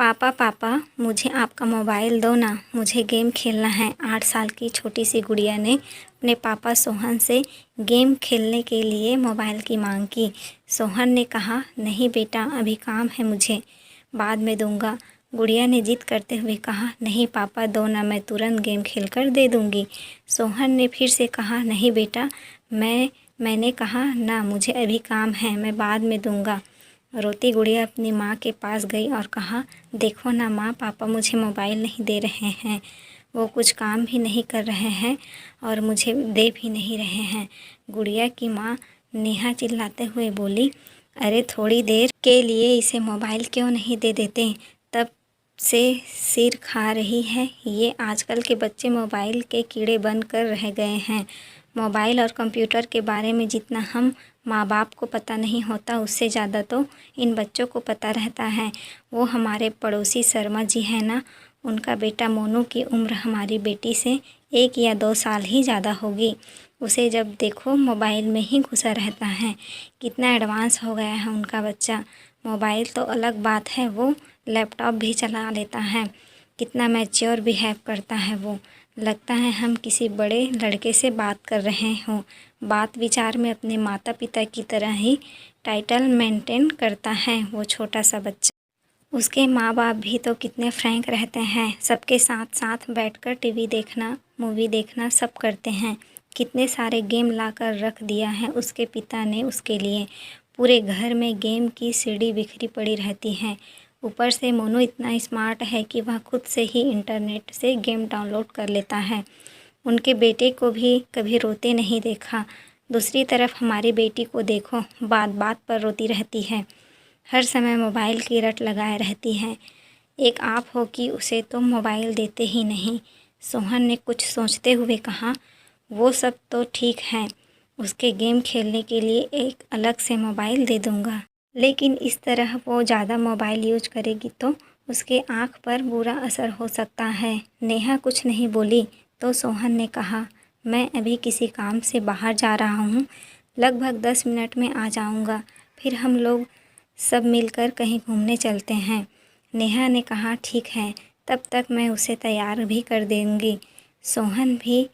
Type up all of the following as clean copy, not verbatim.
पापा पापा मुझे आपका मोबाइल दो ना, मुझे गेम खेलना है। 8 साल की छोटी सी गुड़िया ने अपने पापा सोहन से गेम खेलने के लिए मोबाइल की मांग की। सोहन ने कहा, नहीं बेटा, अभी काम है मुझे, बाद में दूंगा। गुड़िया ने जिद करते हुए कहा, नहीं पापा दो ना, मैं तुरंत गेम खेलकर दे दूंगी। सोहन ने फिर से कहा, नहीं बेटा, मैंने कहा ना, मुझे अभी काम है, मैं बाद में दूंगा। रोती गुड़िया अपनी माँ के पास गई और कहा, देखो ना माँ, पापा मुझे मोबाइल नहीं दे रहे हैं, वो कुछ काम भी नहीं कर रहे हैं और मुझे दे भी नहीं रहे हैं। गुड़िया की माँ नेहा चिल्लाते हुए बोली, अरे थोड़ी देर के लिए इसे मोबाइल क्यों नहीं दे देते, तब से सिर खा रही है। ये आजकल के बच्चे मोबाइल के कीड़े बन कर रह गए हैं। मोबाइल और कंप्यूटर के बारे में जितना हम माँ बाप को पता नहीं होता, उससे ज़्यादा तो इन बच्चों को पता रहता है। वो हमारे पड़ोसी शर्मा जी हैं ना, उनका बेटा मोनू की उम्र हमारी बेटी से 1 या 2 साल ही ज़्यादा होगी। उसे जब देखो मोबाइल में ही घुसा रहता है। कितना एडवांस हो गया है उनका बच्चा। मोबाइल तो अलग बात है, वो लैपटॉप भी चला लेता है। कितना मैच्योर बिहेव करता है वो। लगता है हम किसी बड़े लड़के से बात कर रहे हों। बात विचार में अपने माता पिता की तरह ही टाइटल मेंटेन करता है वो छोटा सा बच्चा। उसके माँ बाप भी तो कितने फ्रैंक रहते हैं, सबके साथ साथ बैठकर टीवी देखना, मूवी देखना सब करते हैं। कितने सारे गेम लाकर रख दिया है उसके पिता ने उसके लिए। पूरे घर में गेम की सीडी बिखरी पड़ी रहती है। ऊपर से मोनू इतना स्मार्ट है कि वह खुद से ही इंटरनेट से गेम डाउनलोड कर लेता है। उनके बेटे को भी कभी रोते नहीं देखा। दूसरी तरफ हमारी बेटी को देखो, बात बात पर रोती रहती है, हर समय मोबाइल की रट लगाए रहती है। एक आप हो कि उसे तो मोबाइल देते ही नहीं। सोहन ने कुछ सोचते हुए कहा, वो सब तो ठीक है, उसके गेम खेलने के लिए एक अलग से मोबाइल दे दूँगा, लेकिन इस तरह वो ज़्यादा मोबाइल यूज करेगी तो उसके आँख पर बुरा असर हो सकता है। नेहा कुछ नहीं बोली तो सोहन ने कहा, मैं अभी किसी काम से बाहर जा रहा हूँ, लगभग 10 मिनट में आ जाऊँगा, फिर हम लोग सब मिलकर कहीं घूमने चलते हैं। नेहा ने कहा, ठीक है, तब तक मैं उसे तैयार भी कर दूँगी। सोहन भी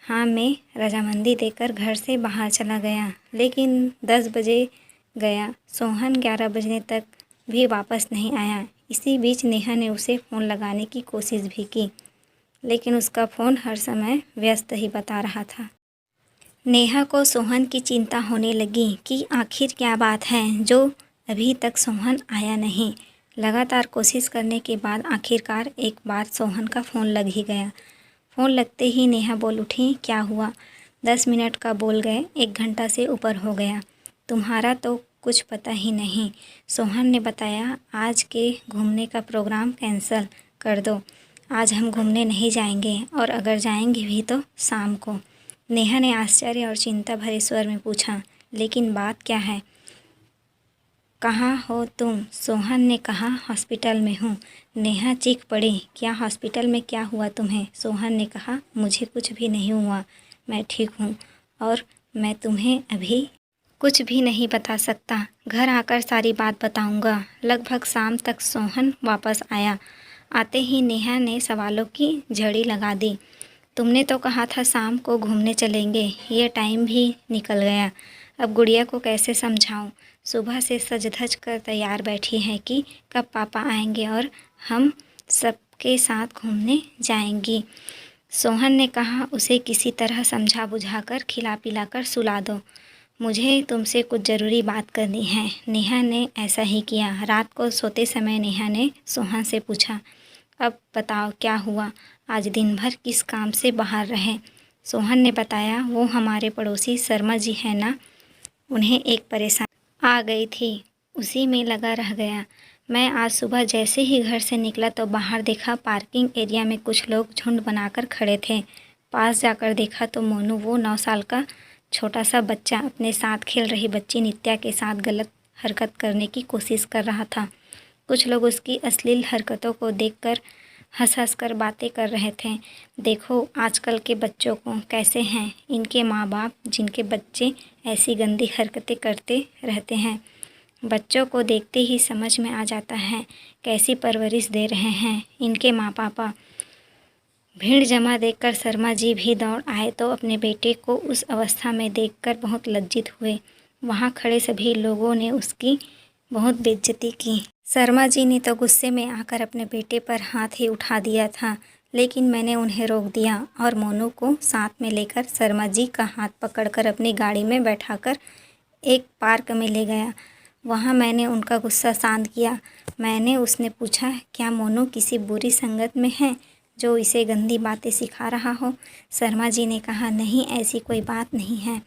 हाँ में रजामंदी देकर घर से बाहर चला गया, लेकिन 10 बजे गया, सोहन 11 बजने तक भी वापस नहीं आया। इसी बीच नेहा ने उसे फ़ोन लगाने की कोशिश भी की, लेकिन उसका फ़ोन हर समय व्यस्त ही बता रहा था। नेहा को सोहन की चिंता होने लगी कि आखिर क्या बात है जो अभी तक सोहन आया नहीं। लगातार कोशिश करने के बाद आखिरकार एक बार सोहन का फ़ोन लग ही गया। फ़ोन लगते ही नेहा बोल उठी, क्या हुआ? 10 मिनट का बोल गए, 1 घंटा से ऊपर हो गया। तुम्हारा तो कुछ पता ही नहीं। सोहन ने बताया, आज के घूमने का प्रोग्राम कैंसिल कर दो, आज हम घूमने नहीं जाएंगे, और अगर जाएंगे भी तो शाम को। नेहा ने आश्चर्य और चिंता भरे स्वर में पूछा, लेकिन बात क्या है? कहाँ हो तुम? सोहन ने कहा, हॉस्पिटल में हूँ। नेहा चीख पड़ी, क्या हॉस्पिटल में? क्या हुआ तुम्हें? सोहन ने कहा, मुझे कुछ भी नहीं हुआ, मैं ठीक हूँ और मैं तुम्हें अभी कुछ भी नहीं बता सकता, घर आकर सारी बात बताऊँगा। लगभग शाम तक सोहन वापस आया। आते ही नेहा ने सवालों की झड़ी लगा दी, तुमने तो कहा था शाम को घूमने चलेंगे, ये टाइम भी निकल गया, अब गुड़िया को कैसे समझाऊं? सुबह से सज धज कर तैयार बैठी है कि कब पापा आएंगे और हम सबके साथ घूमने जाएंगी। सोहन ने कहा, उसे किसी तरह समझा बुझाकर खिला पिलाकर सुला दो, मुझे तुमसे कुछ ज़रूरी बात करनी है। नेहा ने ऐसा ही किया। रात को सोते समय नेहा ने सोहन से पूछा, अब बताओ क्या हुआ, आज दिन भर किस काम से बाहर रहे? सोहन ने बताया, वो हमारे पड़ोसी शर्मा जी हैं ना, उन्हें एक परेशानी आ गई थी, उसी में लगा रह गया। मैं आज सुबह जैसे ही घर से निकला तो बाहर देखा पार्किंग एरिया में कुछ लोग झुंड बनाकर खड़े थे। पास जाकर देखा तो मोनू, वो 9 साल का छोटा सा बच्चा, अपने साथ खेल रही बच्ची नित्या के साथ गलत हरकत करने की कोशिश कर रहा था। कुछ लोग उसकी अश्लील हरकतों को देखकर हंस हंस कर बातें कर रहे थे। देखो आजकल के बच्चों को कैसे हैं इनके माँ बाप, जिनके बच्चे ऐसी गंदी हरकतें करते रहते हैं। बच्चों को देखते ही समझ में आ जाता है कैसी परवरिश दे रहे हैं इनके माँ पापा। भीड़ जमा देखकर शर्मा जी भी दौड़ आए तो अपने बेटे को उस अवस्था में देखकर बहुत लज्जित हुए। वहाँ खड़े सभी लोगों ने उसकी बहुत बेइज्जती की। शर्मा जी ने तो गुस्से में आकर अपने बेटे पर हाथ ही उठा दिया था, लेकिन मैंने उन्हें रोक दिया और मोनू को साथ में लेकर शर्मा जी का हाथ पकड़कर अपनी गाड़ी में बैठाकर एक पार्क में ले गया। वहाँ मैंने उनका गुस्सा शांत किया। उसने पूछा, क्या मोनू किसी बुरी संगत में है जो इसे गंदी बातें सिखा रहा हो? शर्मा जी ने कहा, नहीं, ऐसी कोई बात नहीं है।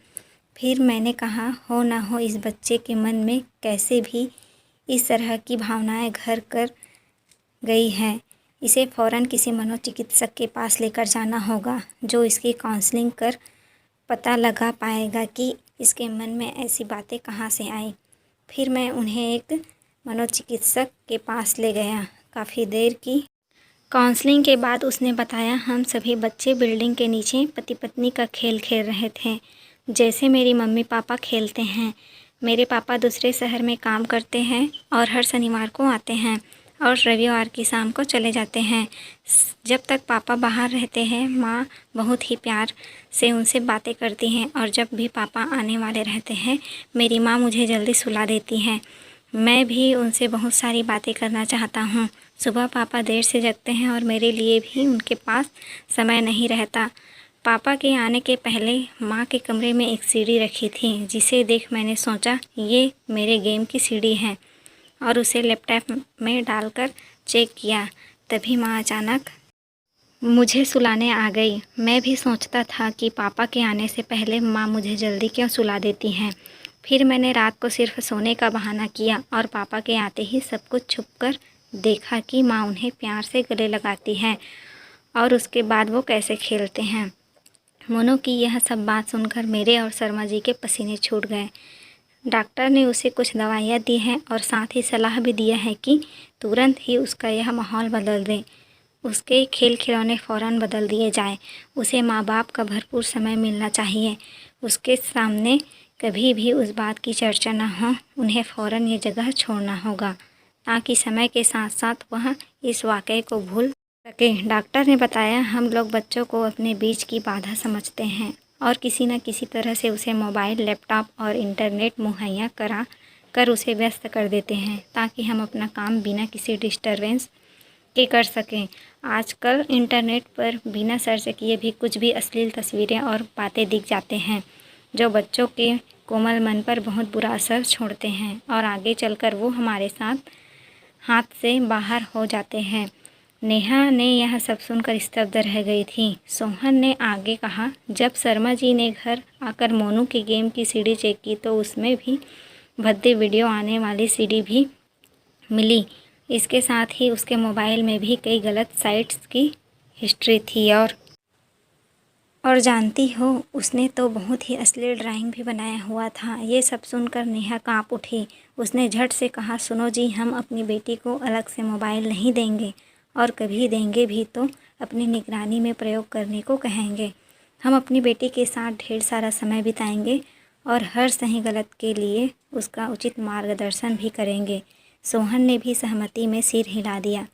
फिर मैंने कहा, हो ना हो इस बच्चे के मन में कैसे भी इस तरह की भावनाएं घर कर गई हैं। इसे फ़ौरन किसी मनोचिकित्सक के पास लेकर जाना होगा जो इसकी काउंसलिंग कर पता लगा पाएगा कि इसके मन में ऐसी बातें कहाँ से आई। फिर मैं उन्हें एक मनोचिकित्सक के पास ले गया। काफ़ी देर की काउंसलिंग के बाद उसने बताया, हम सभी बच्चे बिल्डिंग के नीचे पति पत्नी का खेल खेल रहे थे, जैसे मेरी मम्मी पापा खेलते हैं। मेरे पापा दूसरे शहर में काम करते हैं और हर शनिवार को आते हैं और रविवार की शाम को चले जाते हैं। जब तक पापा बाहर रहते हैं, माँ बहुत ही प्यार से उनसे बातें करती हैं और जब भी पापा आने वाले रहते हैं, मेरी माँ मुझे जल्दी सुला देती हैं। मैं भी उनसे बहुत सारी बातें करना चाहता हूँ। सुबह पापा देर से जगते हैं और मेरे लिए भी उनके पास समय नहीं रहता। पापा के आने के पहले माँ के कमरे में एक सीढ़ी रखी थी, जिसे देख मैंने सोचा ये मेरे गेम की सीढ़ी है और उसे लैपटॉप में डालकर चेक किया। तभी माँ अचानक मुझे सुलाने आ गई। मैं भी सोचता था कि पापा के आने से पहले माँ मुझे जल्दी क्यों सुला देती हैं। फिर मैंने रात को सिर्फ सोने का बहाना किया और पापा के आते ही सब कुछ छुपकर देखा कि माँ उन्हें प्यार से गले लगाती है और उसके बाद वो कैसे खेलते हैं। मोनू की यह सब बात सुनकर मेरे और शर्मा जी के पसीने छूट गए। डॉक्टर ने उसे कुछ दवाइयाँ दी हैं और साथ ही सलाह भी दिया है कि तुरंत ही उसका यह माहौल बदल दें। उसके खेल खिलौने फ़ौरन बदल दिए जाएं। उसे माँ बाप का भरपूर समय मिलना चाहिए। उसके सामने कभी भी उस बात की चर्चा न हो। उन्हें फ़ौरन ये जगह छोड़ना होगा ताकि समय के साथ साथ वह इस वाक़ये को भूल सके। डॉक्टर ने बताया, हम लोग बच्चों को अपने बीच की बाधा समझते हैं और किसी न किसी तरह से उसे मोबाइल, लैपटॉप और इंटरनेट मुहैया करा कर उसे व्यस्त कर देते हैं ताकि हम अपना काम बिना किसी डिस्टरबेंस के कर सकें। आजकल इंटरनेट पर बिना सर्च किए भी कुछ भी अश्लील तस्वीरें और बातें दिख जाते हैं जो बच्चों के कोमल मन पर बहुत बुरा असर छोड़ते हैं और आगे चलकर वो हमारे साथ हाथ से बाहर हो जाते हैं। नेहा ने यह सब सुनकर स्तब्ध रह गई थी। सोहन ने आगे कहा, जब शर्मा जी ने घर आकर मोनू के गेम की सीडी चेक की तो उसमें भी भद्दे वीडियो आने वाली सीडी भी मिली। इसके साथ ही उसके मोबाइल में भी कई गलत साइट्स की हिस्ट्री थी और जानती हो, उसने तो बहुत ही अश्लील ड्राइंग भी बनाया हुआ था। ये सब सुनकर नेहा काँप उठी। उसने झट से कहा, सुनो जी, हम अपनी बेटी को अलग से मोबाइल नहीं देंगे और कभी देंगे भी तो अपनी निगरानी में प्रयोग करने को कहेंगे। हम अपनी बेटी के साथ ढेर सारा समय बिताएंगे और हर सही गलत के लिए उसका उचित मार्गदर्शन भी करेंगे। सोहन ने भी सहमति में सिर हिला दिया।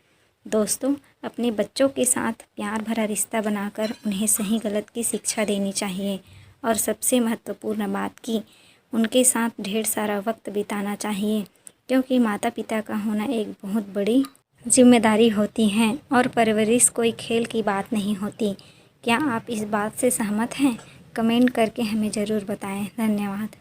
दोस्तों, अपने बच्चों के साथ प्यार भरा रिश्ता बनाकर उन्हें सही गलत की शिक्षा देनी चाहिए और सबसे महत्वपूर्ण बात कि उनके साथ ढेर सारा वक्त बिताना चाहिए, क्योंकि माता पिता का होना एक बहुत बड़ी जिम्मेदारी होती है और परवरिश कोई खेल की बात नहीं होती। क्या आप इस बात से सहमत हैं? कमेंट करके हमें ज़रूर बताएं। धन्यवाद।